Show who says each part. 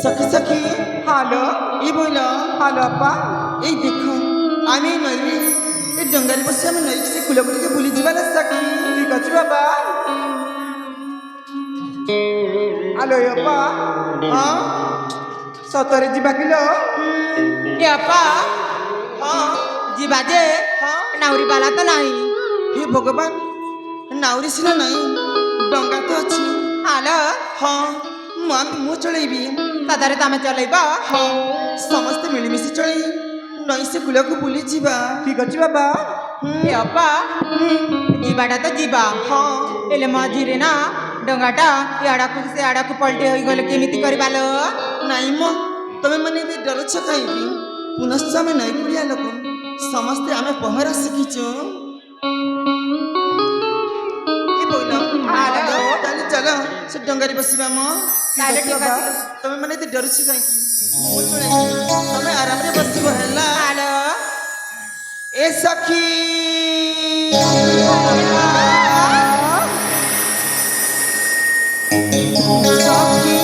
Speaker 1: सखी सखी
Speaker 2: হ্যালো
Speaker 1: ये बोला
Speaker 2: হ্যালো আপা
Speaker 1: ये देखो आम नई ये डंगारी बस आम नई से कूल को बुली जावा ना सखी
Speaker 2: ঠিক ଅଛି ବାବା ହ୍ୟାଲୋ ଆପା
Speaker 1: हाँ
Speaker 2: ସତରେ ଯିବା କିଲୋ
Speaker 3: ଏ ଅପା
Speaker 1: हाँ
Speaker 3: ଯିବା ଯେ
Speaker 1: हाँ
Speaker 3: ନାଉରୀ ବାଲା ତ ନାହିଁ।
Speaker 1: हे भगवान नाउरी सिना नहीं डंगा तो अच्छी
Speaker 3: ହ୍ୟାଲୋ
Speaker 1: हाँ ମୁଁ ଚଳେଇବି
Speaker 3: ସତରେ ତମେ ଚଲେଇବ?
Speaker 1: ହଁ ସମସ୍ତେ ମିଳିମିଶି ଚଳେଇ ନଈ ସେ କୂଳକୁ ବୁଲି ଯିବା
Speaker 2: ଠିକ ଅଛି ବାବା
Speaker 3: ଏ ଅପା ଯିବାଟା ତ ଯିବା
Speaker 1: ହଁ
Speaker 3: ହେଲେ ମଝିରେ ନା ଡଙ୍ଗାଟା ଇଆଡ଼କୁ ସେ ଆଡ଼କୁ ପଲଟି ହୋଇଗଲେ କେମିତି କରିବା ଲୋ?
Speaker 1: ନାଇଁ ମ ତମେ ମାନେ ବି ଡରୁଛ କାହିଁକି ପୁନଶ୍ଚ ଆମେ ନଈ କୁଳିଆ ଲୋକ ସମସ୍ତେ ଆମେ ପହଁରା ଶିଖିଛୁ ଏ ବୋଇଲ
Speaker 3: ହ୍ୟାଲୋ
Speaker 1: ତାହେଲେ ଚାଲ ସେ ଡଙ୍ଗାରେ ବସିବା ମ
Speaker 3: ତାହେଲେ ଠିକ ଅଛି।
Speaker 1: ତମେ ମାନେ ଏତେ ଡରୁଛ କାହିଁକି ମୁଁ ଚଳେଇବି ତମେ ଆରାମରେ ବସିବ ହେଲା
Speaker 3: ହ୍ୟାଲୋ
Speaker 1: ଏ ସଖୀ ସଖୀ